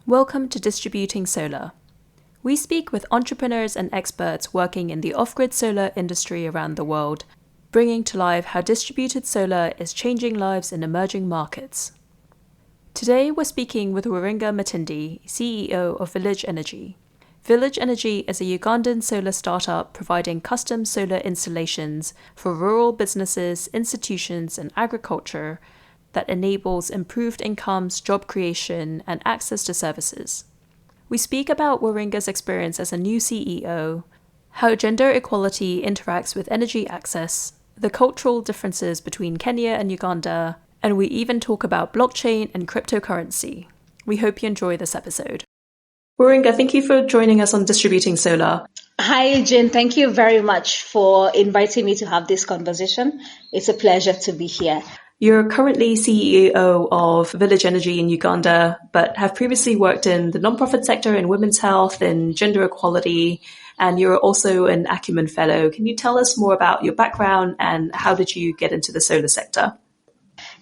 Welcome to Distributing Solar. We speak with entrepreneurs and experts working in the off-grid solar industry around the world, bringing to life how distributed solar is changing lives in emerging markets. Today we're speaking with Waringa Matindi, CEO of Village Energy. Village Energy is a Ugandan solar startup providing custom solar installations for rural businesses, institutions, and agriculture that enables improved incomes, job creation, and access to services. We speak about Waringa's experience as a new CEO, how gender equality interacts with energy access, the cultural differences between Kenya and Uganda, and we even talk about blockchain and cryptocurrency. We hope you enjoy this episode. Waringa, thank you for joining us on Distributing Solar. Hi, Jen. Thank you very much for inviting me to have this conversation. It's a pleasure to be here. You're currently CEO of Village Energy in Uganda, but have previously worked in the nonprofit sector in women's health and gender equality, and you're also an Acumen Fellow. Can you tell us more about your background and how did you get into the solar sector?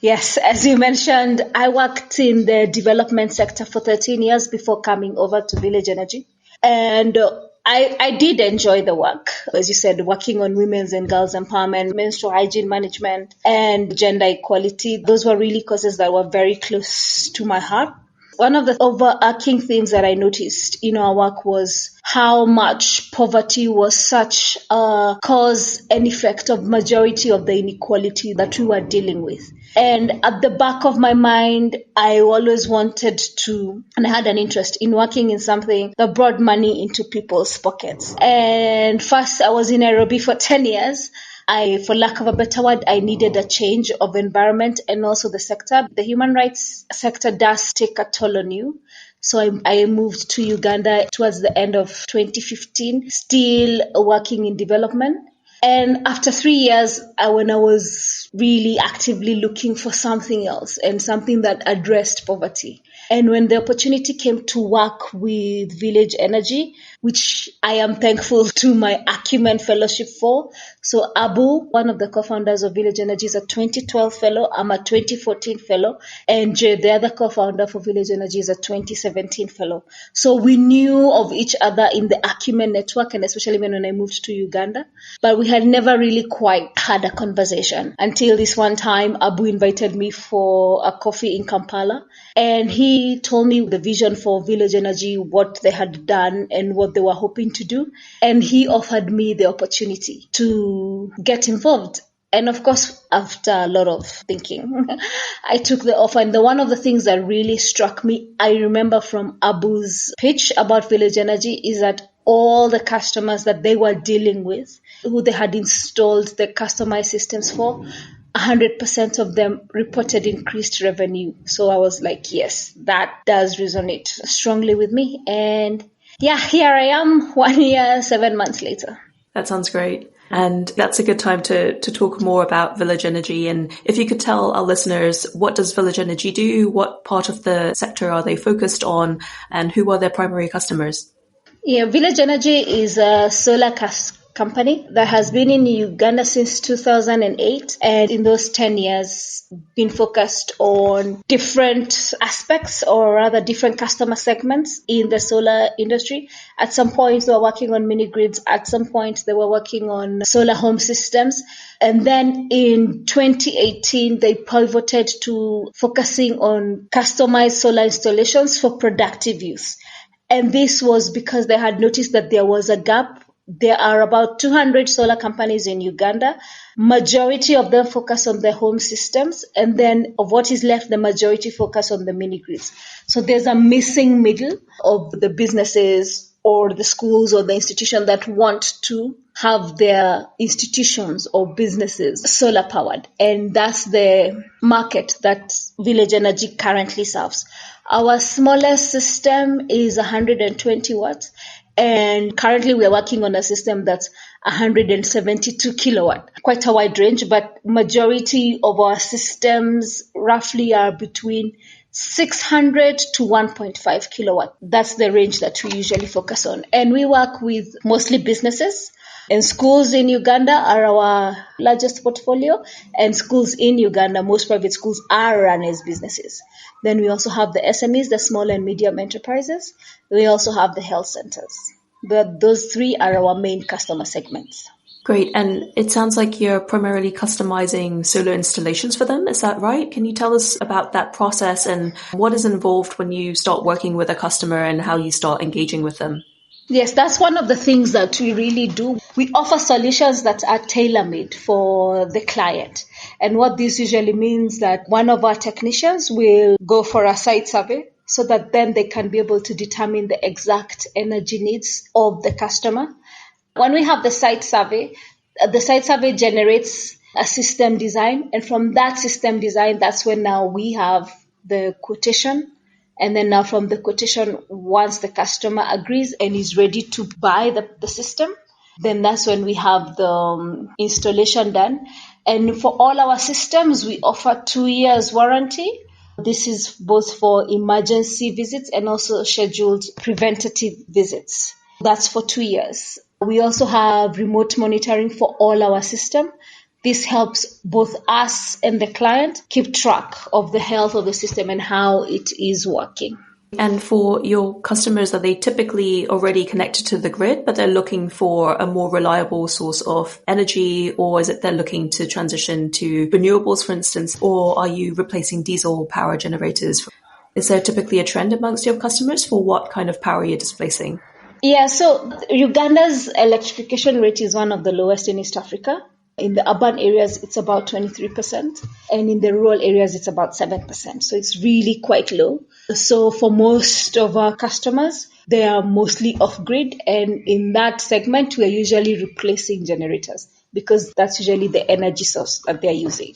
Yes, as you mentioned, I worked in the development sector for 13 years before coming over to Village Energy. And I did enjoy the work. As you said, working on women's and girls' empowerment, menstrual hygiene management, and gender equality. Those were really causes that were very close to my heart. One of the overarching themes that I noticed in our work was how much poverty was such a cause and effect of majority of the inequality that we were dealing with. And at the back of my mind, I always wanted to, and I had an interest in working in something that brought money into people's pockets. And first, I was in Nairobi for 10 years. For lack of a better word, I needed a change of environment and also the sector. The human rights sector does take a toll on you. So I moved to Uganda towards the end of 2015, still working in development. And after 3 years, when I was really actively looking for something else and something that addressed poverty. And when the opportunity came to work with Village Energy, which I am thankful to my Acumen Fellowship for. So Abu, one of the co-founders of Village Energy, is a 2012 fellow. I'm a 2014 fellow. And Jay, the other co-founder for Village Energy, is a 2017 fellow. So we knew of each other in the Acumen network, and especially when I moved to Uganda. But we had never really quite had a conversation until this one time Abu invited me for a coffee in Kampala. And he told me the vision for Village Energy, what they had done and what they were hoping to do. And he offered me the opportunity to get involved. And of course, after a lot of thinking, I took the offer. And one of the things that really struck me, I remember from Abu's pitch about Village Energy, is that all the customers that they were dealing with, who they had installed the customized systems for, 100% of them reported increased revenue. So I was like, yes, that does resonate strongly with me. And yeah, here I am 1 year, 7 months later. That sounds great. And that's a good time to talk more about Village Energy. And if you could tell our listeners, what does Village Energy do? What part of the sector are they focused on? And who are their primary customers? Yeah, Village Energy is a solar company that has been in Uganda since 2008, and in those 10 years been focused on different aspects, or rather different customer segments in the solar industry. At some point they were working on mini grids, at some point they were working on solar home systems, and then in 2018 they pivoted to focusing on customized solar installations for productive use. And this was because they had noticed that there was a gap. There are about 200 solar companies in Uganda. Majority of them focus on their home systems. And then of what is left, the majority focus on the mini grids. So there's a missing middle of the businesses or the schools or the institution that want to have their institutions or businesses solar powered. And that's the market that Village Energy currently serves. Our smallest system is 120 watts. And currently we are working on a system that's 172 kilowatt, quite a wide range, but majority of our systems roughly are between 600 to 1.5 kilowatt. That's the range that we usually focus on. And we work with mostly businesses. And schools in Uganda are our largest portfolio. And schools in Uganda, most private schools are run as businesses. Then we also have the SMEs, the small and medium enterprises. We also have the health centers. But those three are our main customer segments. Great. And it sounds like you're primarily customizing solar installations for them. Is that right? Can you tell us about that process and what is involved when you start working with a customer and how you start engaging with them? Yes, that's one of the things that we really do. We offer solutions that are tailor-made for the client. And what this usually means that one of our technicians will go for a site survey so that then they can be able to determine the exact energy needs of the customer. When we have the site survey generates a system design. And from that system design, that's when now we have the quotation. And then now from the quotation, once the customer agrees and is ready to buy the system, then that's when we have the installation done. And for all our systems, we offer 2 years warranty. This is both for emergency visits and also scheduled preventative visits. That's for 2 years. We also have remote monitoring for all our system. This helps both us and the client keep track of the health of the system and how it is working. And for your customers, are they typically already connected to the grid, but they're looking for a more reliable source of energy? Or is it they're looking to transition to renewables, for instance? Or are you replacing diesel power generators? Is there typically a trend amongst your customers for what kind of power you're displacing? Yeah, so Uganda's electrification rate is one of the lowest in East Africa. In the urban areas, it's about 23%, and in the rural areas, it's about 7%. So it's really quite low. So for most of our customers, they are mostly off-grid, and in that segment, we are usually replacing generators because that's usually the energy source that they're using.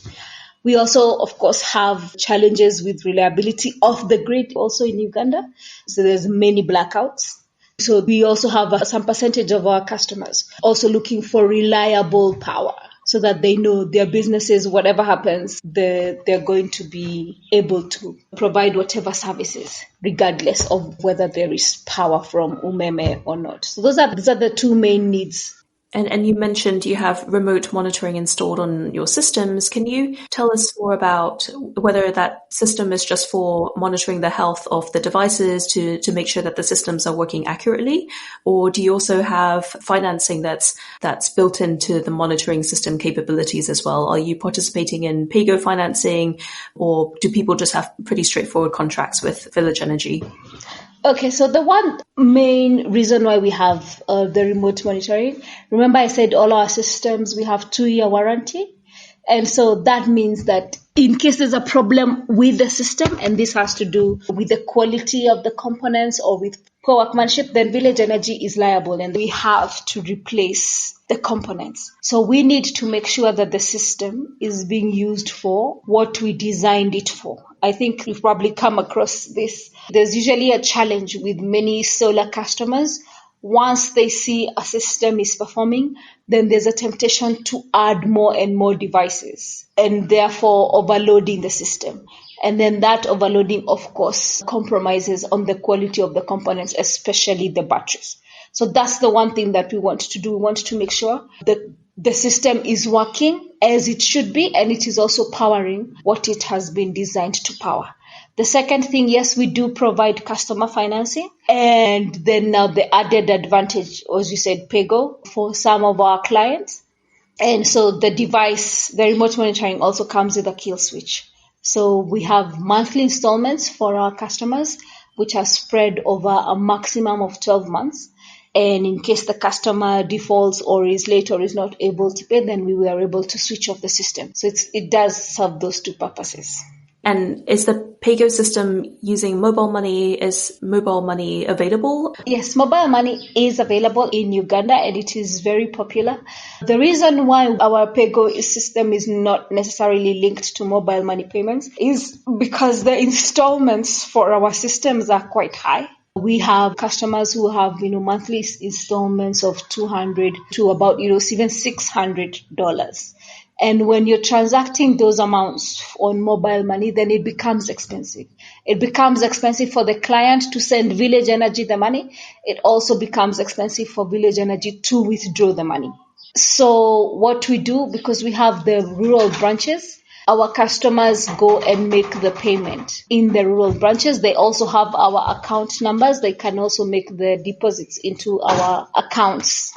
We also, of course, have challenges with reliability of the grid also in Uganda. So there's many blackouts. So we also have some percentage of our customers also looking for reliable power so that they know their businesses, whatever happens, they're going to be able to provide whatever services, regardless of whether there is power from Umeme or not. So these are the two main needs. And you mentioned you have remote monitoring installed on your systems. Can you tell us more about whether that system is just for monitoring the health of the devices to make sure that the systems are working accurately? Or do you also have financing that's built into the monitoring system capabilities as well? Are you participating in PAYGO financing, or do people just have pretty straightforward contracts with Village Energy? Okay, so the one main reason why we have the remote monitoring, remember I said all our systems, we have 2-year warranty. And so that means that in case there's a problem with the system, and this has to do with the quality of the components or with poor workmanship, then Village Energy is liable and we have to replace the components. So we need to make sure that the system is being used for what we designed it for. I think you've probably come across this. There's usually a challenge with many solar customers. Once they see a system is performing, then there's a temptation to add more and more devices and therefore overloading the system. And then that overloading, of course, compromises on the quality of the components, especially the batteries. So that's the one thing that we want to do. We want to make sure that the system is working as it should be, and it is also powering what it has been designed to power. The second thing, yes, we do provide customer financing. And then now the added advantage, as you said, PAYGO for some of our clients. And so the device, the remote monitoring also comes with a kill switch. So we have monthly installments for our customers, which are spread over a maximum of 12 months. And in case the customer defaults or is late or is not able to pay, then we were able to switch off the system. So it does serve those two purposes. And is the PAYGO system using mobile money? Is mobile money available? Yes, mobile money is available in Uganda and it is very popular. The reason why our PAYGO system is not necessarily linked to mobile money payments is because the installments for our systems are quite high. We have customers who have, monthly installments of $200 to about, even $600. And when you're transacting those amounts on mobile money, then it becomes expensive. It becomes expensive for the client to send Village Energy the money. It also becomes expensive for Village Energy to withdraw the money. So what we do, because we have the rural branches, our customers go and make the payment in the rural branches. They also have our account numbers. They can also make the deposits into our accounts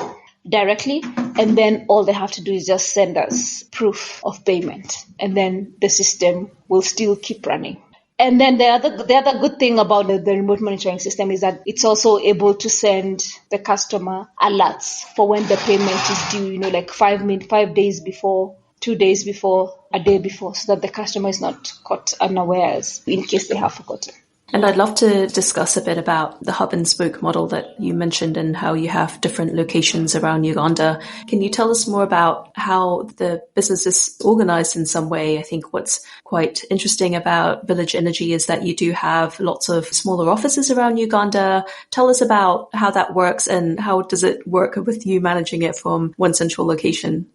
directly, and then all they have to do is just send us proof of payment, and then the system will still keep running. And then the other good thing about the remote monitoring system is that it's also able to send the customer alerts for when the payment is due, like 5 days before, 2 days before, a day before, so that the customer is not caught unawares in case they have forgotten. And I'd love to discuss a bit about the hub and spoke model that you mentioned and how you have different locations around Uganda. Can you tell us more about how the business is organized in some way? I think what's quite interesting about Village Energy is that you do have lots of smaller offices around Uganda. Tell us about how that works and how does it work with you managing it from one central location?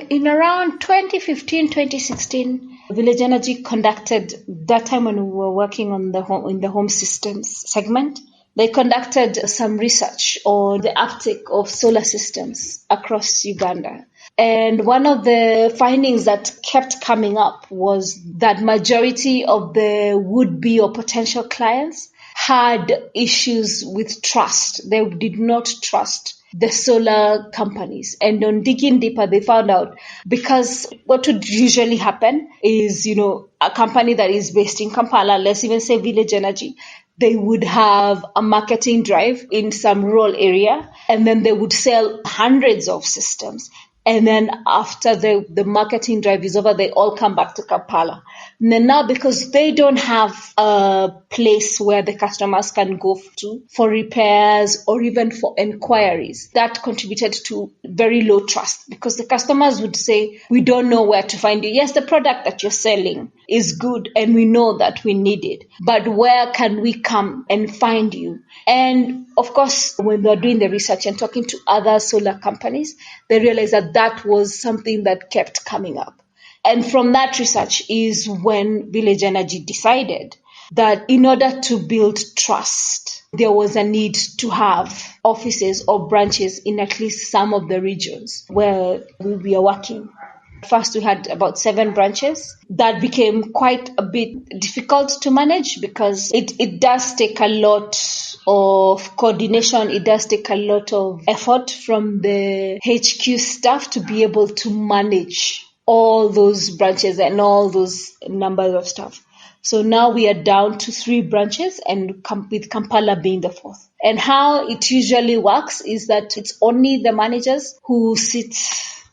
In around 2015, 2016, Village Energy conducted, that time when we were working on in the home systems segment, they conducted some research on the uptake of solar systems across Uganda. And one of the findings that kept coming up was that majority of the would-be or potential clients had issues with trust. They did not trust the solar companies. And on digging deeper, they found out because what would usually happen is, a company that is based in Kampala, let's even say Village Energy, they would have a marketing drive in some rural area, and then they would sell hundreds of systems. And then after the marketing drive is over, they all come back to Kampala. And then now, because they don't have a place where the customers can go to for repairs or even for inquiries, that contributed to very low trust, because the customers would say, we don't know where to find you. Yes, the product that you're selling is good and we know that we need it, but where can we come and find you? And of course, when they're doing the research and talking to other solar companies, they realized that was something that kept coming up. And from that research is when Village Energy decided that in order to build trust, there was a need to have offices or branches in at least some of the regions where we are working. First, we had about 7 branches. That became quite a bit difficult to manage because it does take a lot of coordination. It does take a lot of effort from the HQ staff to be able to manage all those branches and all those numbers of staff. So now we are down to 3 branches, and with Kampala being the 4th. And how it usually works is that it's only the managers who sit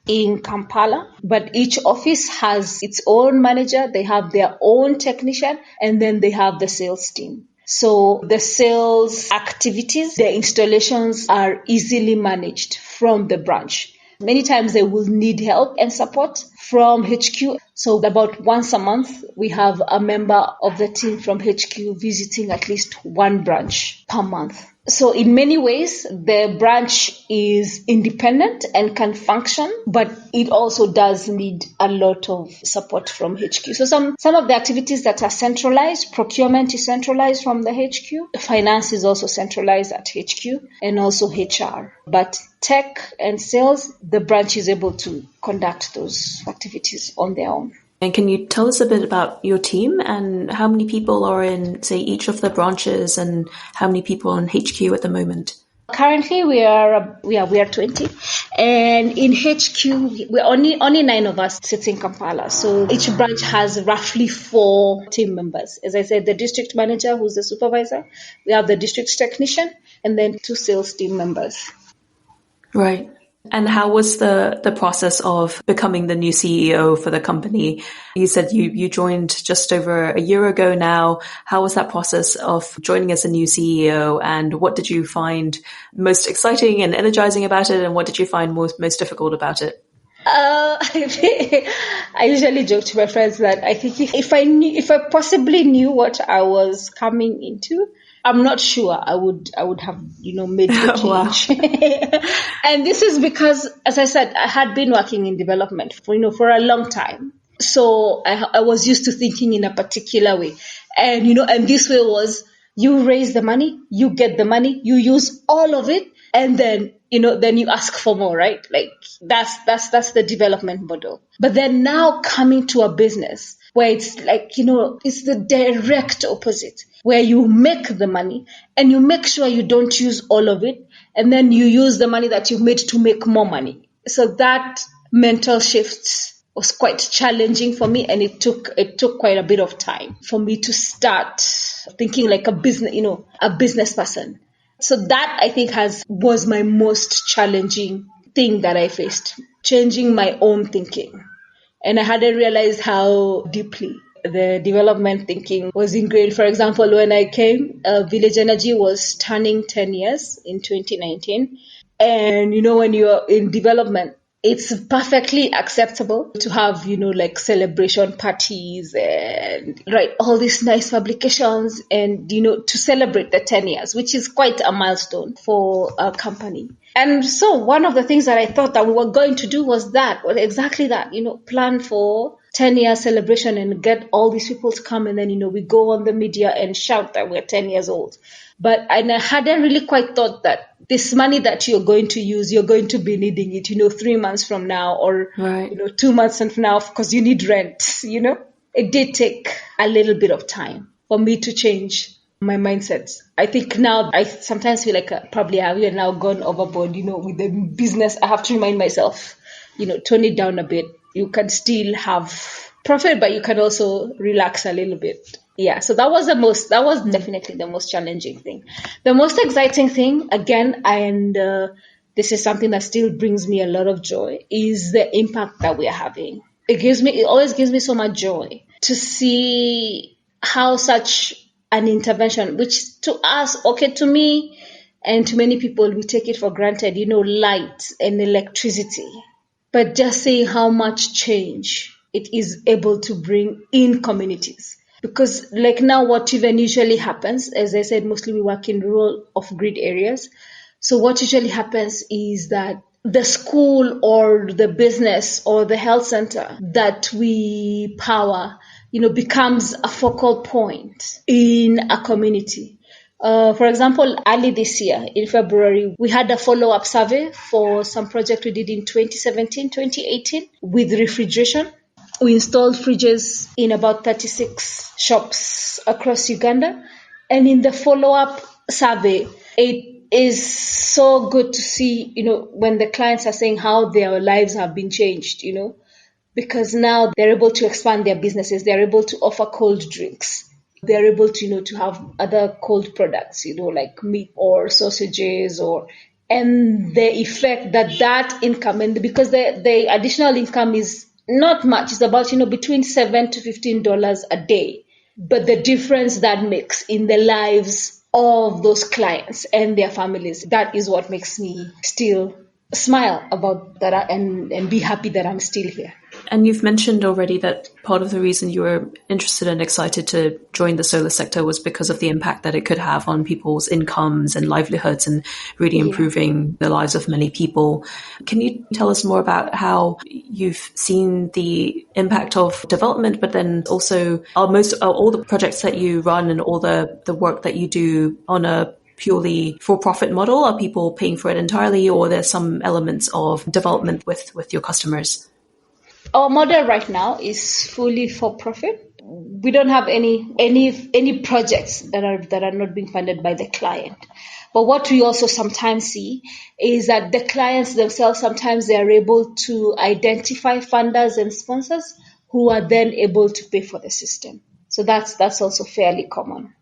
in Kampala, but each office has its own manager, they have their own technician, and then they have the sales team. So the sales activities, the installations are easily managed from the branch. Many times they will need help and support from HQ. So about once a month, we have a member of the team from HQ visiting at least one branch per month. So in many ways, the branch is independent and can function, but it also does need a lot of support from HQ. So some of the activities that are centralized, procurement is centralized from the HQ, finance is also centralized at HQ, and also HR. But tech and sales, the branch is able to conduct those activities on their own. And can you tell us a bit about your team and how many people are in, say, each of the branches and how many people in HQ at the moment? Currently, we are 20, and in HQ, we're only 9 of us sit in Kampala. So each branch has roughly 4 team members. As I said, the district manager, who's the supervisor, we have the district technician, and then 2 sales team members. Right. And how was the process of becoming the new CEO for the company? You said you joined just over a year ago now. How was that process of joining as a new CEO, and what did you find most exciting and energizing about it, and what did you find most difficult about it? I usually joke to my friends that I think if I possibly knew what I was coming into, I'm not sure I would have, made the change. And this is because, as I said, I had been working in development for a long time. So I was used to thinking in a particular way. And, and this way was, you raise the money, you get the money, you use all of it, and then, then you ask for more, right? Like that's the development model. But then now coming to a business where it's like, it's the direct opposite, where you make the money and you make sure you don't use all of it, and then you use the money that you've made to make more money. So that mental shift was quite challenging for me, and it took quite a bit of time for me to start thinking like a business person. So that, I think, was my most challenging thing that I faced, changing my own thinking. And I hadn't realized how deeply the development thinking was ingrained. For example, when I came, Village Energy was turning 10 years in 2019. And, when you're in development, it's perfectly acceptable to have, like celebration parties and write all these nice publications and, to celebrate the 10 years, which is quite a milestone for a company. And so one of the things that I thought that we were going to do was exactly that, plan for 10-year celebration and get all these people to come. And then, we go on the media and shout that we're 10 years old. But I hadn't really quite thought that this money that you're going to use, you're going to be needing it, 3 months from now or, right. 2 months from now, because you need rent, It did take a little bit of time for me to change my mindset. I think now I sometimes feel like probably I have now gone overboard, with the business. I have to remind myself, tone it down a bit. You can still have profit, but you can also relax a little bit. Yeah, so that was definitely the most challenging thing. The most exciting thing, again, and this is something that still brings me a lot of joy, is the impact that we are having. It always gives me so much joy to see how such an intervention, which to us, to me and to many people, we take it for granted, light and electricity. But just seeing how much change it is able to bring in communities. Because like now what even usually happens, as I said, mostly we work in rural off-grid areas. So what usually happens is that the school or the business or the health center that we power, becomes a focal point in a community. For example, early this year, in February, we had a follow-up survey for some project we did in 2017, 2018 with refrigeration. We installed fridges in about 36 shops across Uganda. And in the follow-up survey, it is so good to see, when the clients are saying how their lives have been changed, because now they're able to expand their businesses. They're able to offer cold drinks. They're able to, to have other cold products, like meat or sausages and the effect that income, and because the additional income is not much. It's about, between $7 to $15 a day. But the difference that makes in the lives of those clients and their families, that is what makes me still smile about that and be happy that I'm still here. And you've mentioned already that part of the reason you were interested and excited to join the solar sector was because of the impact that it could have on people's incomes and livelihoods and really improving the lives of many people. Can you tell us more about how you've seen the impact of development, but then also all the projects that you run and all the work that you do on a purely for-profit model? Are people paying for it entirely, or there's some elements of development with your customers? Our model right now is fully for profit. We don't have any projects that are not being funded by the client. But what we also sometimes see is that the clients themselves, sometimes they are able to identify funders and sponsors who are then able to pay for the system. So that's also fairly common.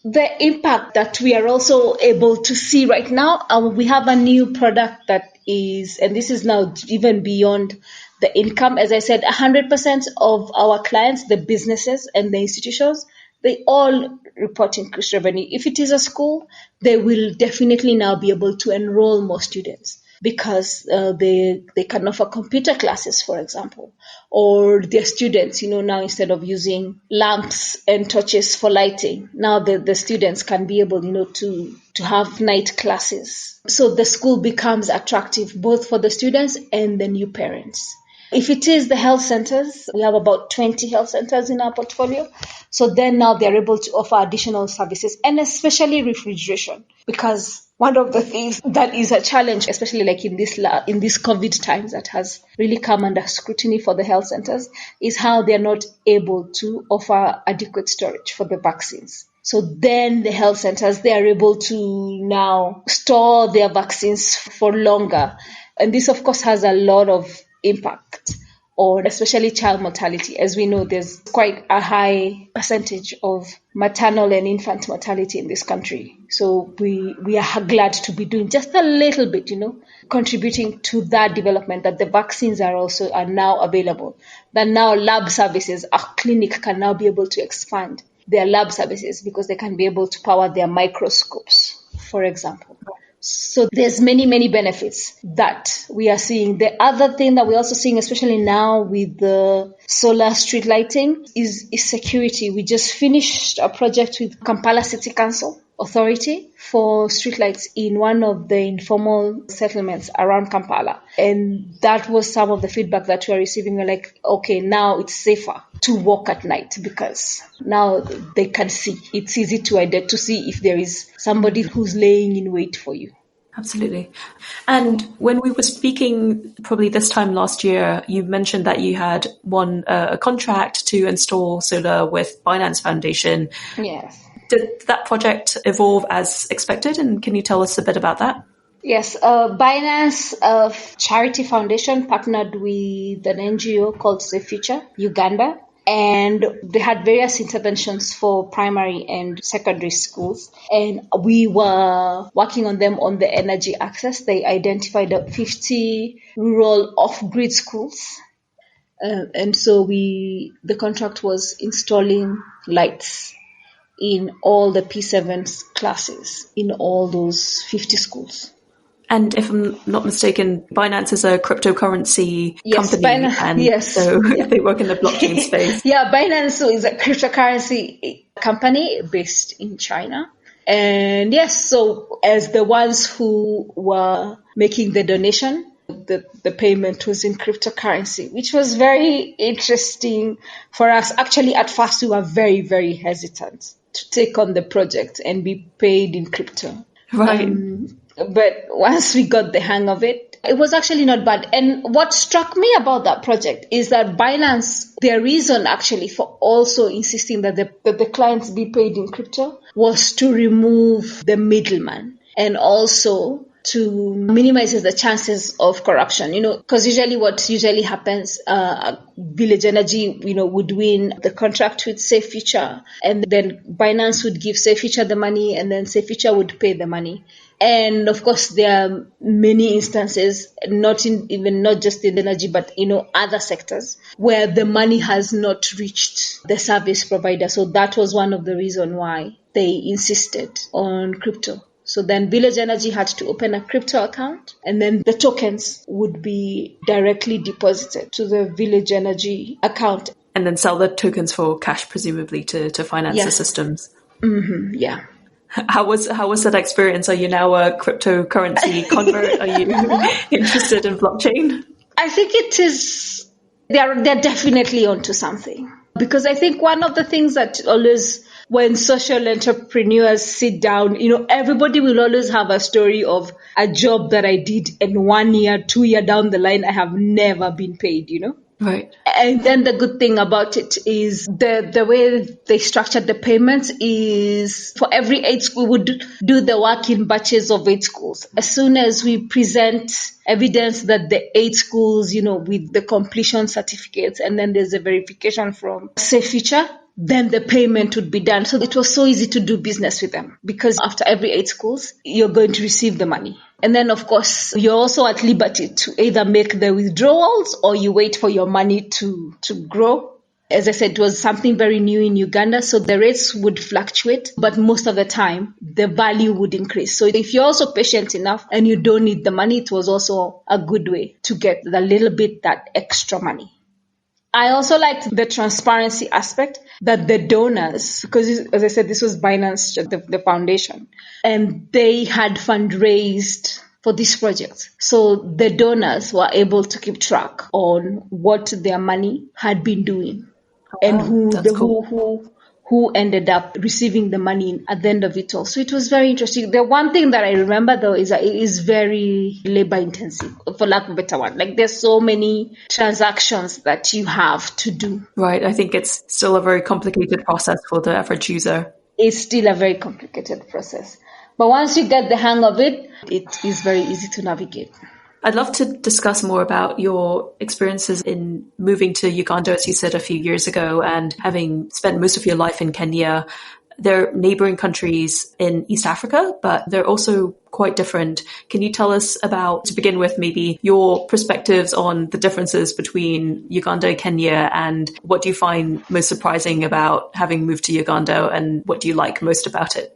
The impact that we are also able to see right now, we have a new product that is, and this is now even beyond the income. As I said, 100% of our clients, the businesses and the institutions, they all report increased revenue. If it is a school, they will definitely now be able to enroll more students. because they can offer computer classes, for example, or their students, now instead of using lamps and torches for lighting, now the students can be able, to have night classes. So the school becomes attractive both for the students and the new parents. If it is the health centers, we have about 20 health centers in our portfolio. So then now they're able to offer additional services, and especially refrigeration, because one of the things that is a challenge, especially like in this COVID times that has really come under scrutiny for the health centers, is how they're not able to offer adequate storage for the vaccines. So then the health centers, they are able to now store their vaccines for longer. And this, of course, has a lot of impact on especially child mortality. As we know, there's quite a high percentage of maternal and infant mortality in this country. So we are glad to be doing just a little bit, contributing to that development, that the vaccines are now available, that now lab services, a clinic can now be able to expand their lab services because they can be able to power their microscopes, for example. So there's many, many benefits that we are seeing. The other thing that we're also seeing, especially now with the solar street lighting, is security. We just finished a project with Kampala City Council Authority for streetlights in one of the informal settlements around Kampala. And that was some of the feedback that we are receiving. We're like, okay, now it's safer to walk at night because now they can see. It's easy to see if there is somebody who's laying in wait for you. Absolutely. And when we were speaking probably this time last year, you mentioned that you had won a contract to install solar with Binance Foundation. Yes. Did that project evolve as expected? And can you tell us a bit about that? Yes. Binance Charity Foundation partnered with an NGO called Safe Future Uganda. And they had various interventions for primary and secondary schools. And we were working on them on the energy access. They identified 50 rural off-grid schools. And so the contract was installing lights in all the P7 classes in all those 50 schools. And if I'm not mistaken, Binance is a cryptocurrency company. So they work in the blockchain space. Yeah, Binance is a cryptocurrency company based in China. And yes, so as the ones who were making the donation, the payment was in cryptocurrency, which was very interesting for us. Actually, at first, we were very, very hesitant to take on the project and be paid in crypto. Right. But once we got the hang of it, it was actually not bad. And what struck me about that project is that Binance, their reason actually for also insisting that the clients be paid in crypto was to remove the middleman and also to minimize the chances of corruption, because usually what happens, Village Energy, would win the contract with Safe Future, and then Binance would give Safe Future the money, and then Safe Future would pay the money. And of course, there are many instances, not just in energy, but other sectors where the money has not reached the service provider. So that was one of the reasons why they insisted on crypto. So then Village Energy had to open a crypto account, and then the tokens would be directly deposited to the Village Energy account. And then sell the tokens for cash, presumably, to finance the systems. Mm-hmm, yeah. How was that experience? Are you now a cryptocurrency convert? Are you interested in blockchain? I think it is. They're definitely onto something, because I think one of the things that always, when social entrepreneurs sit down, everybody will always have a story of a job that I did, and 1 year, 2 year down the line, I have never been paid, Right. And then the good thing about it is the way they structured the payments is for every 8 schools, we would do the work in batches of 8 schools. As soon as we present evidence that the 8 schools, with the completion certificates, and then there's a verification from Safe Future, then the payment would be done. So it was so easy to do business with them, because after every 8 schools, you're going to receive the money. And then, of course, you're also at liberty to either make the withdrawals or you wait for your money to grow. As I said, it was something very new in Uganda, so the rates would fluctuate, but most of the time, the value would increase. So if you're also patient enough and you don't need the money, it was also a good way to get the little bit, that extra money. I also liked the transparency aspect, that the donors, because as I said, this was Binance, the foundation, and they had fundraised for this project. So the donors were able to keep track on what their money had been doing, and who ended up receiving the money at the end of it all. So it was very interesting. The one thing that I remember though is that it is very labor intensive, for lack of a better one. Like there's so many transactions that you have to do. Right. I think it's still a very complicated process for the average user. It's still a very complicated process. But once you get the hang of it, it is very easy to navigate. I'd love to discuss more about your experiences in moving to Uganda, as you said, a few years ago, and having spent most of your life in Kenya. They're neighboring countries in East Africa, but they're also quite different. Can you tell us about, to begin with, maybe your perspectives on the differences between Uganda and Kenya, and what do you find most surprising about having moved to Uganda, and what do you like most about it?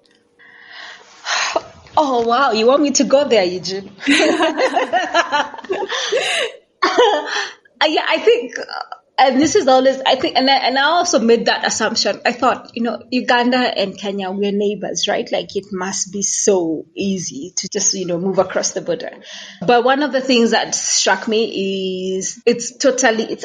Oh, wow. You want me to go there, Eugene? Yeah, I think, and this is always, I think, and I also made that assumption. I thought, Uganda and Kenya, we're neighbors, right? Like it must be so easy to just, move across the border. But one of the things that struck me is it's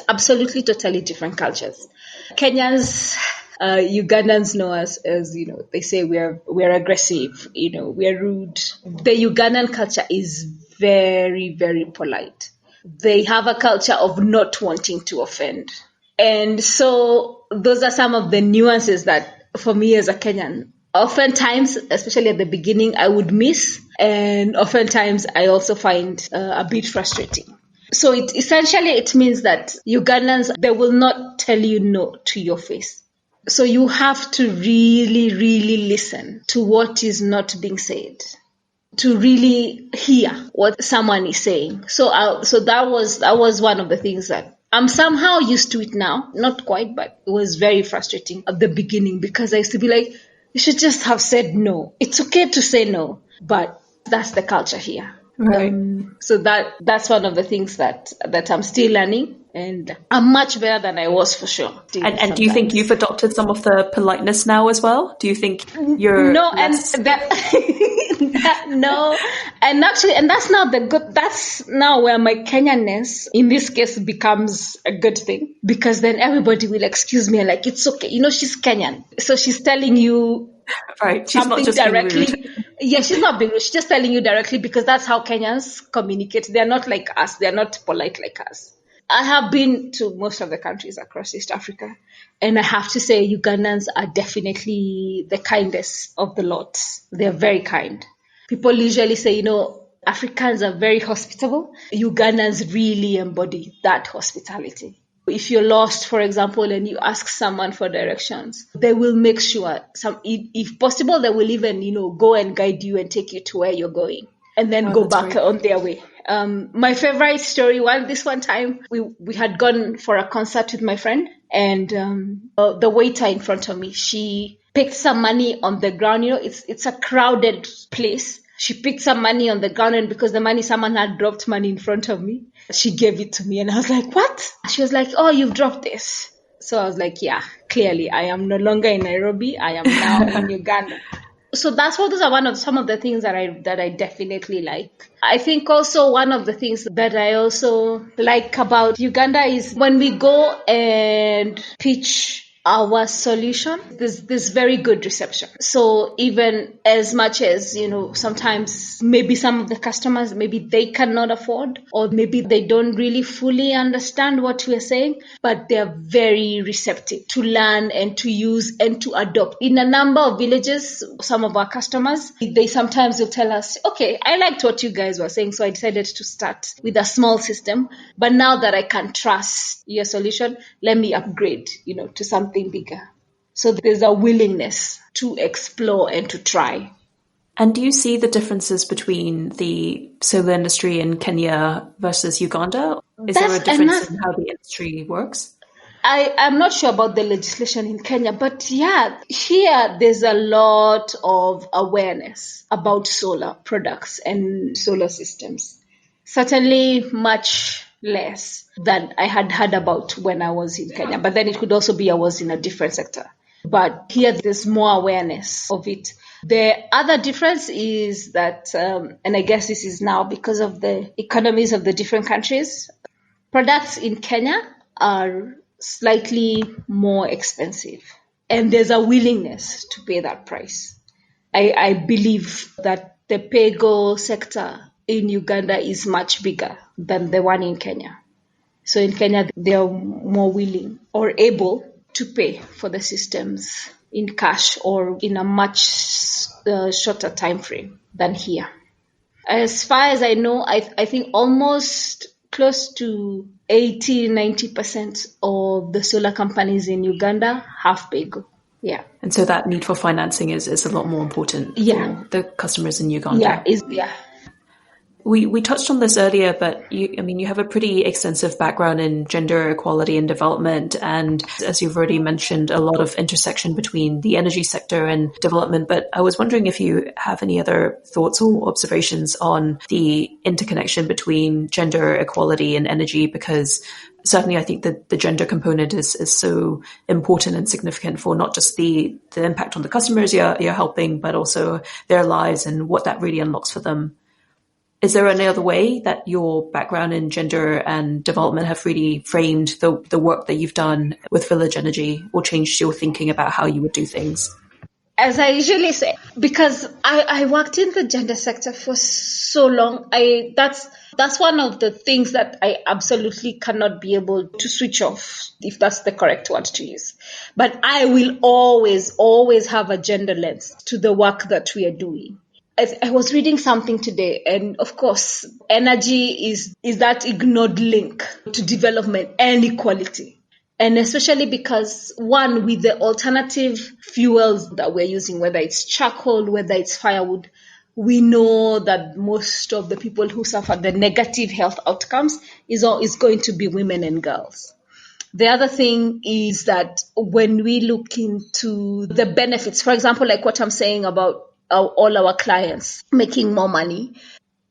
absolutely totally different cultures. Kenyans, Ugandans know us as, they say we're aggressive, we're rude. The Ugandan culture is very, very polite. They have a culture of not wanting to offend. And so those are some of the nuances that for me as a Kenyan, oftentimes, especially at the beginning, I would miss. And oftentimes I also find a bit frustrating. So it means that Ugandans, they will not tell you no to your face. So you have to really, really listen to what is not being said, to really hear what someone is saying. So that was one of the things that I'm somehow used to it now. Not quite, but it was very frustrating at the beginning, because I used to be like, you should just have said no. It's okay to say no, but that's the culture here. Right. So that's one of the things that I'm still learning, and I'm much better than I was for sure. And do you think you've adopted some of the politeness now as well? Do you think you're no, less... and that no, and actually, and that's not the good. That's now where my Kenyanness, in this case, becomes a good thing, because then everybody will excuse me and like, it's okay. She's Kenyan, so she's telling you. Right, she's not just directly. being rude. Yeah, she's not being rude. She's just telling you directly, because that's how Kenyans communicate. They're not like us. They're not polite like us. I have been to most of the countries across East Africa, and I have to say Ugandans are definitely the kindest of the lot. They're very kind. People usually say, Africans are very hospitable. Ugandans really embody that hospitality. If you're lost, for example, and you ask someone for directions, they will make sure, if possible, they will even, go and guide you and take you to where you're going, and then go back great. On their way. My favorite story, this one time, we had gone for a concert with my friend, and the waiter in front of me, she picked some money on the ground. It's a crowded place. She picked some money on the ground, and because someone had dropped money in front of me, she gave it to me. And I was like, what? She was like, oh, you've dropped this. So I was like, yeah, clearly I am no longer in Nairobi. I am now in Uganda. So those are some of the things that I definitely like. I think also one of the things that I also like about Uganda is when we go and pitch our solution, there's very good reception. So even as much as, sometimes maybe some of the customers, maybe they cannot afford, or maybe they don't really fully understand what we're saying, but they're very receptive to learn and to use and to adopt. In a number of villages, some of our customers, they sometimes will tell us, okay, I liked what you guys were saying, so I decided to start with a small system. But now that I can trust your solution, let me upgrade, to something bigger. So there's a willingness to explore and to try. And do you see the differences between the solar industry in Kenya versus Uganda? Is there a difference in how the industry works? I'm not sure about the legislation in Kenya, but yeah, here there's a lot of awareness about solar products and solar systems. Certainly much less than I had heard about when I was in Kenya. But then it could also be I was in a different sector. But here there's more awareness of it. The other difference is that, and I guess this is now because of the economies of the different countries, products in Kenya are slightly more expensive. And there's a willingness to pay that price. I believe that the pay-go sector in Uganda is much bigger than the one in Kenya. So in Kenya, they are more willing or able to pay for the systems in cash or in a much shorter time frame than here. As far as I know, I think almost close to 80-90% of the solar companies in Uganda have pay-go. Yeah. And so that need for financing is a lot more important for the customers in Uganda. Yeah. We touched on this earlier, but you have a pretty extensive background in gender equality and development. And as you've already mentioned, a lot of intersection between the energy sector and development. But I was wondering if you have any other thoughts or observations on the interconnection between gender equality and energy, because certainly I think that the gender component is so important and significant for not just the impact on the customers you're helping, but also their lives and what that really unlocks for them. Is there any other way that your background in gender and development have really framed the work that you've done with Village Energy or changed your thinking about how you would do things? As I usually say, because I worked in the gender sector for so long, that's one of the things that I absolutely cannot be able to switch off, if that's the correct word to use. But I will always have a gender lens to the work that we are doing. I was reading something today, and of course, energy is that ignored link to development and equality. And especially because, one, with the alternative fuels that we're using, whether it's charcoal, whether it's firewood, we know that most of the people who suffer the negative health outcomes is going to be women and girls. The other thing is that when we look into the benefits, for example, like what I'm saying about all our clients making more money,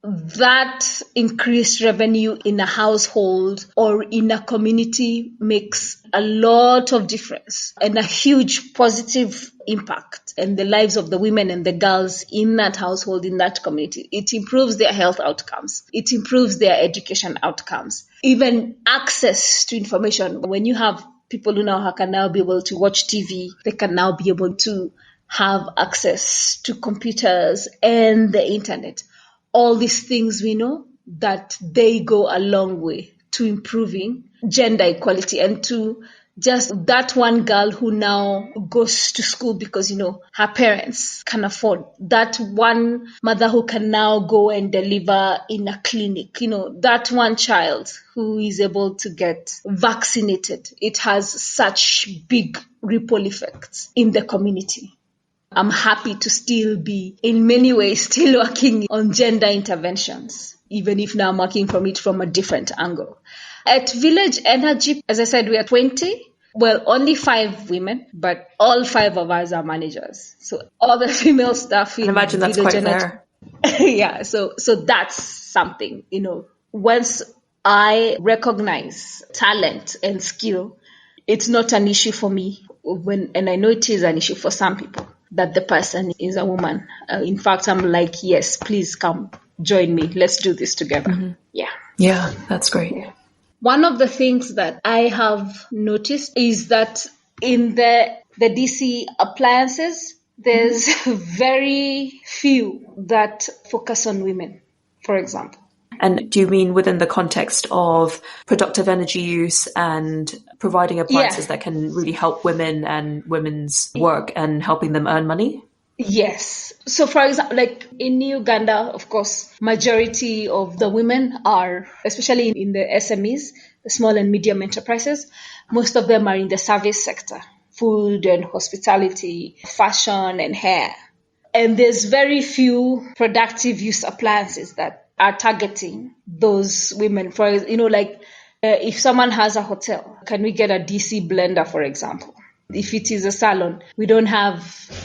that increased revenue in a household or in a community makes a lot of difference and a huge positive impact in the lives of the women and the girls in that household, in that community. It improves their health outcomes. It improves their education outcomes. Even access to information. When you have people who now can now be able to watch TV, they can now be able to have access to computers and the internet. All these things we know that they go a long way to improving gender equality and to just that one girl who now goes to school because, her parents can afford. That one mother who can now go and deliver in a clinic. That one child who is able to get vaccinated. It has such big ripple effects in the community. I'm happy to still be, in many ways, still working on gender interventions, even if now I'm working from it from a different angle. At Village Energy, as I said, we are 20. Well, only 5 women, but all 5 of us are managers. So all the female staff in Village Energy. I imagine that's quite rare. Yeah, so that's something, Once I recognize talent and skill, it's not an issue for me, and I know it is an issue for some people, that the person is a woman. In fact, I'm like, yes, please come join me. Let's do this together. Mm-hmm. Yeah, that's great. Yeah. One of the things that I have noticed is that in the DC appliances, there's very few that focus on women, for example. And do you mean within the context of productive energy use and providing appliances that can really help women and women's work and helping them earn money? Yes. So for example, like in Uganda, of course, majority of the women are, especially in the SMEs, the small and medium enterprises, most of them are in the service sector, food and hospitality, fashion and hair. And there's very few productive use appliances that are targeting those women. For like If someone has a hotel, can we get a DC blender, for example? If it is a salon, we don't have...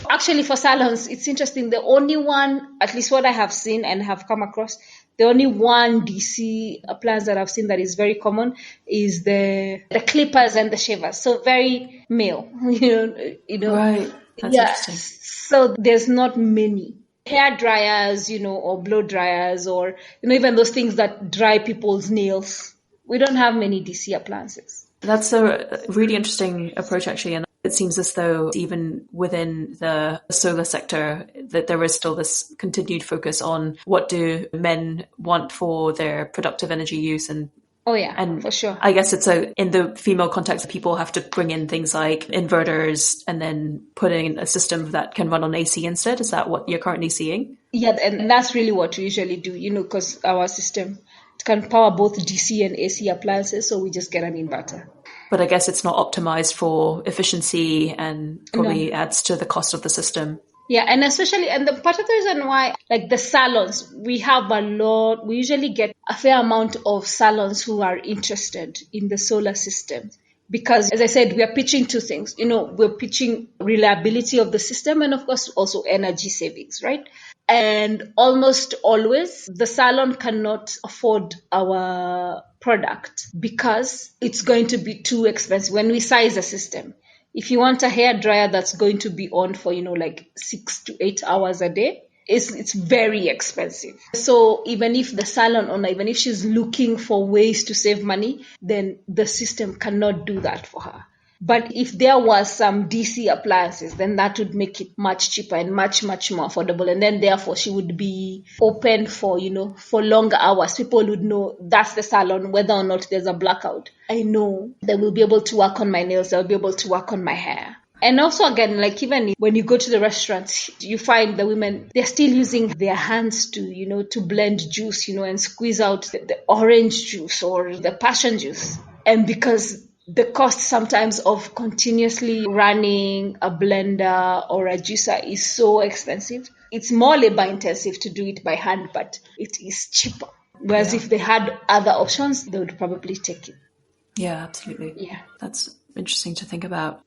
Actually, for salons, it's interesting. The only one, at least what I have seen and have come across, the only one DC appliance that I've seen that is very common is the clippers and the shavers. So very male, you know. Right. That's interesting. So there's not many hair dryers, or blow dryers, or even those things that dry people's nails. We don't have many DC appliances. That's a really interesting approach, actually. And it seems as though even within the solar sector, that there is still this continued focus on what do men want for their productive energy use. And oh yeah, for sure. I guess it's in the female context, people have to bring in things like inverters and then put in a system that can run on AC instead. Is that what you're currently seeing? Yeah, and that's really what we usually do, because our system can power both DC and AC appliances, so we just get an inverter. But I guess it's not optimized for efficiency and probably adds to the cost of the system. Yeah, and the part of the reason why, like the salons, we usually get a fair amount of salons who are interested in the solar system. Because, as I said, we are pitching two things. We're pitching reliability of the system and, of course, also energy savings, right? And almost always, the salon cannot afford our product because it's going to be too expensive when we size a system. If you want a hair dryer that's going to be on for, like 6 to 8 hours a day, it's very expensive. So even if the salon owner, even if she's looking for ways to save money, then the system cannot do that for her. But if there was some DC appliances, then that would make it much cheaper and much, much more affordable. And then therefore she would be open for, for longer hours. People would know that's the salon, whether or not there's a blackout. I know they will be able to work on my nails. They'll be able to work on my hair. And also, again, like even when you go to the restaurants, you find the women, they're still using their hands to blend juice, and squeeze out the orange juice or the passion juice. And because the cost sometimes of continuously running a blender or a juicer is so expensive, it's more labor intensive to do it by hand, but it is cheaper. Whereas if they had other options, they would probably take it. Yeah, absolutely. Yeah. That's interesting to think about.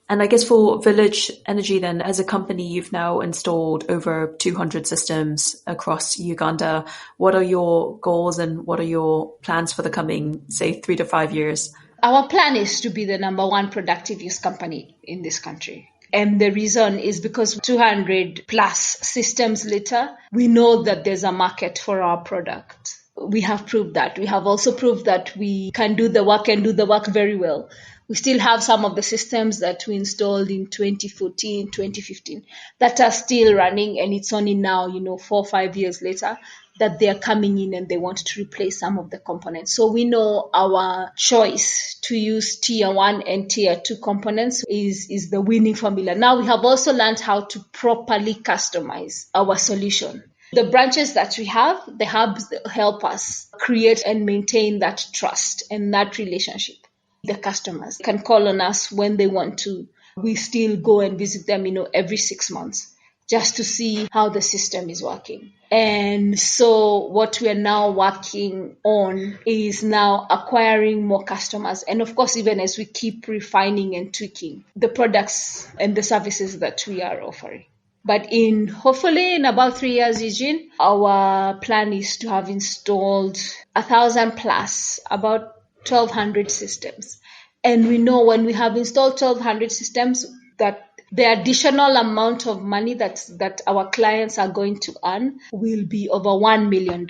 And I guess for Village Energy then, as a company, you've now installed over 200 systems across Uganda. What are your goals and what are your plans for the coming, say, 3 to 5 years? Our plan is to be the number one productive use company in this country. And the reason is because 200 plus systems later, we know that there's a market for our product. We have proved that. We have also proved that we can do the work and do the work very well. We still have some of the systems that we installed in 2014, 2015 that are still running, and it's only now, 4 or 5 years later, that they're coming in and they want to replace some of the components. So we know our choice to use tier 1 and tier 2 components is the winning formula. Now we have also learned how to properly customize our solution. The branches that we have, the hubs help us create and maintain that trust and that relationship. The customers can call on us when they want to. We still go and visit them, every 6 months just to see how the system is working. And so what we are now working on is now acquiring more customers. And of course, even as we keep refining and tweaking the products and the services that we are offering. But hopefully in about 3 years, Eugene, our plan is to have installed 1,000 plus, about 1,200 systems. And we know when we have installed 1,200 systems that the additional amount of money that our clients are going to earn will be over $1 million.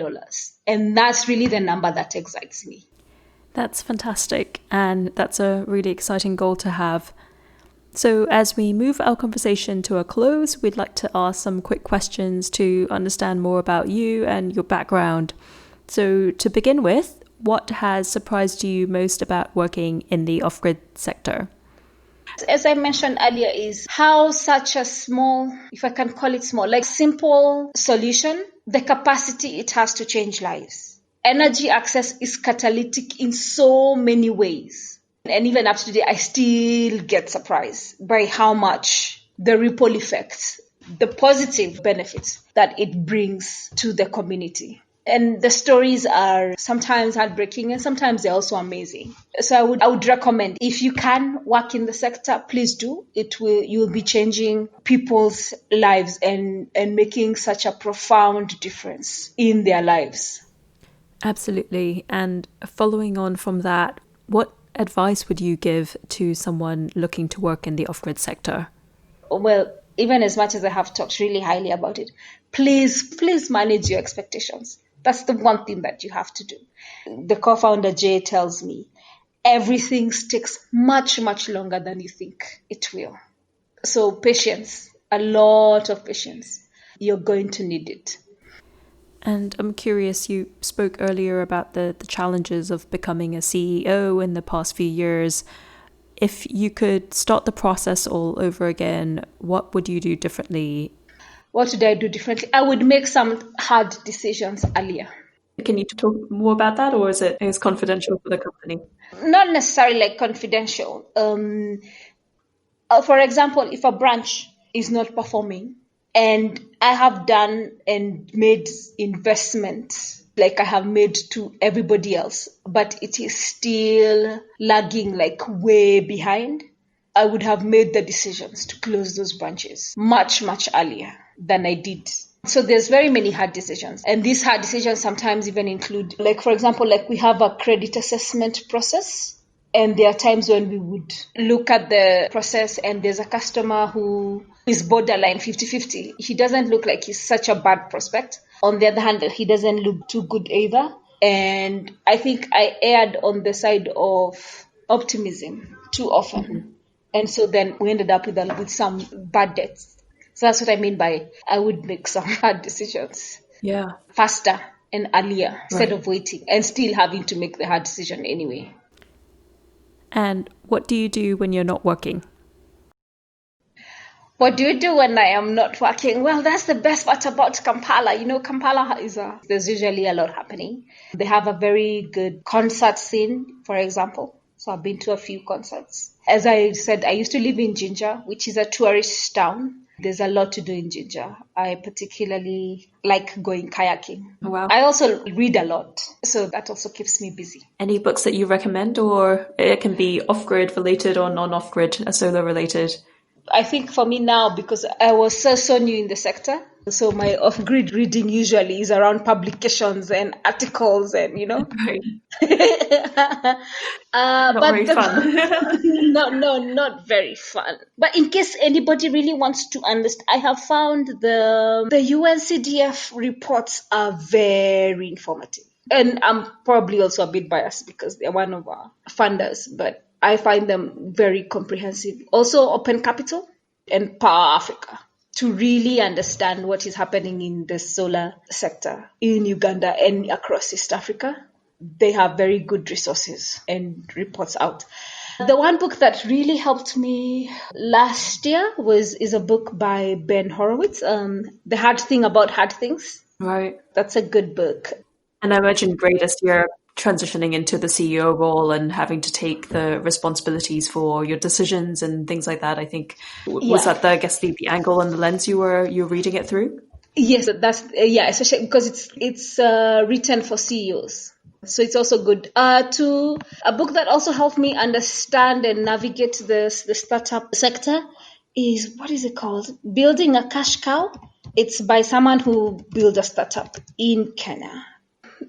And that's really the number that excites me. That's fantastic. And that's a really exciting goal to have. So as we move our conversation to a close, we'd like to ask some quick questions to understand more about you and your background. So to begin with, what has surprised you most about working in the off-grid sector? As I mentioned earlier, is how such a small, if I can call it small, like simple solution, the capacity it has to change lives. Energy access is catalytic in so many ways. And even up to today, I still get surprised by how much the ripple effects, the positive benefits that it brings to the community. And the stories are sometimes heartbreaking and sometimes they're also amazing. So I would recommend, if you can work in the sector, please do. You will be changing people's lives and making such a profound difference in their lives. Absolutely. And following on from that, what advice would you give to someone looking to work in the off-grid sector? Well, even as much as I have talked really highly about it, please manage your expectations. That's the one thing that you have to do. The co-founder, Jay, tells me everything takes much, much longer than you think it will. So patience, a lot of patience. You're going to need it. And I'm curious, you spoke earlier about the challenges of becoming a CEO in the past few years. If you could start the process all over again, what would you do differently? What would I do differently? I would make some hard decisions earlier. Can you talk more about that, or is it confidential for the company? Not necessarily like confidential. For example, if a branch is not performing and I have done and made investments like I have made to everybody else, but it is still lagging like way behind, I would have made the decisions to close those branches much, much earlier than I did. So there's very many hard decisions. And these hard decisions sometimes even include, like, for example, like we have a credit assessment process. And there are times when we would look at the process and there's a customer who is borderline 50-50. He doesn't look like he's such a bad prospect. On the other hand, he doesn't look too good either. And I think I erred on the side of optimism too often. Mm-hmm. And so then we ended up with some bad debts. So that's what I mean by I would make some hard decisions. Yeah. Faster and earlier instead of waiting and still having to make the hard decision anyway. And what do you do when you're not working? What do you do when I am not working? Well, that's the best part about Kampala. You know, Kampala there's usually a lot happening. They have a very good concert scene, for example. So I've been to a few concerts. As I said, I used to live in Jinja, which is a tourist town. There's a lot to do in Jinja. I particularly like going kayaking. Oh, wow. I also read a lot, so that also keeps me busy. Any books that you recommend, or it can be off-grid related or non-off-grid, solar related? I think for me now, because I was so new in the sector, so my off-grid reading usually is around publications and articles and, you know. Right. Not very fun. No, not very fun. But in case anybody really wants to understand, I have found the UNCDF reports are very informative. And I'm probably also a bit biased because they're one of our funders, but I find them very comprehensive. Also, Open Capital and Power Africa to really understand what is happening in the solar sector in Uganda and across East Africa. They have very good resources and reports out. The one book that really helped me last year is a book by Ben Horowitz, The Hard Thing About Hard Things. Right. That's a good book. And I imagine great as you're transitioning into the CEO role and having to take the responsibilities for your decisions and things like that. I think was that the angle and the lens you were reading it through? Yes, especially because it's written for CEOs. So it's also good. To a book that also helped me understand and navigate the startup sector is, what is it called? Building a Cash Cow. It's by someone who built a startup in Kenya.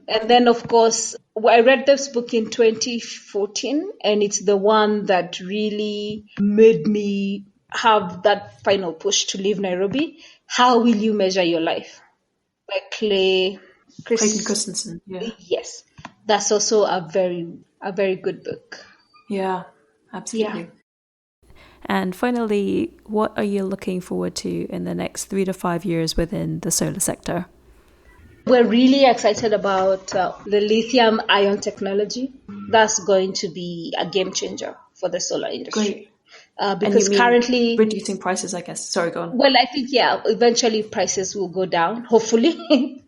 And then, of course, I read this book in 2014, and it's the one that really made me have that final push to leave Nairobi. How will you measure your life? By Clayton Christensen. Yeah. Yes, that's also a very good book. Yeah, absolutely. Yeah. And finally, what are you looking forward to in the next 3 to 5 years within the solar sector? We're really excited about the lithium ion technology. That's going to be a game changer for the solar industry. Great. Because currently reducing prices, I guess. Sorry, go on. Well, I think, eventually prices will go down, hopefully.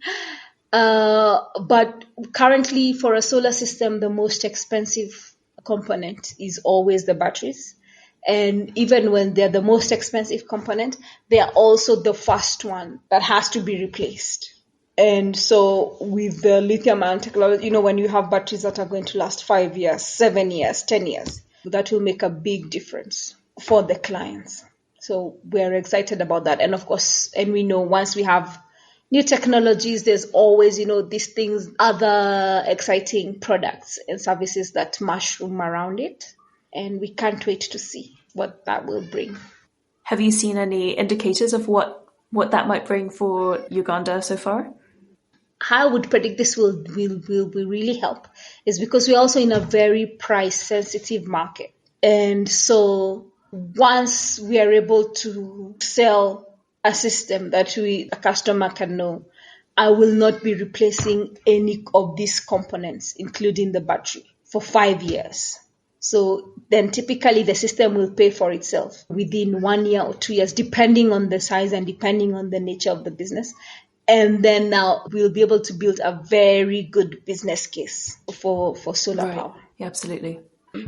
But currently for a solar system, the most expensive component is always the batteries. And even when they're the most expensive component, they are also the first one that has to be replaced. And so with the lithium ion technology, when you have batteries that are going to last 5 years, 7 years, 10 years, that will make a big difference for the clients. So we're excited about that. And of course, and we know once we have new technologies, there's always, these things, other exciting products and services that mushroom around it. And we can't wait to see what that will bring. Have you seen any indicators of what that might bring for Uganda so far? How I would predict this will really help is because we're also in a very price sensitive market. And so once we are able to sell a system that a customer can know, I will not be replacing any of these components, including the battery, for 5 years. So then typically the system will pay for itself within 1 year or 2 years, depending on the size and depending on the nature of the business. And then now we'll be able to build a very good business case for solar power. Yeah, absolutely.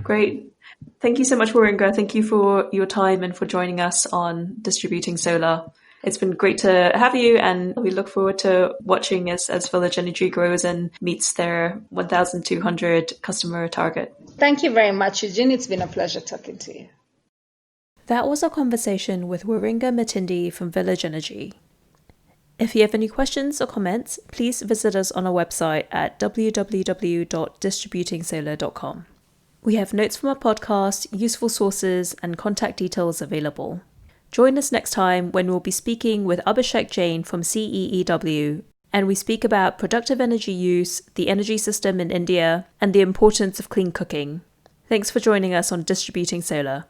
Great. Thank you so much, Waringa. Thank you for your time and for joining us on Distributing Solar. It's been great to have you, and we look forward to watching as Village Energy grows and meets their 1,200 customer target. Thank you very much, Eugene. It's been a pleasure talking to you. That was our conversation with Waringa Matindi from Village Energy. If you have any questions or comments, please visit us on our website at www.distributingsolar.com. We have notes from our podcast, useful sources, and contact details available. Join us next time when we'll be speaking with Abhishek Jain from CEEW, and we speak about productive energy use, the energy system in India, and the importance of clean cooking. Thanks for joining us on Distributing Solar.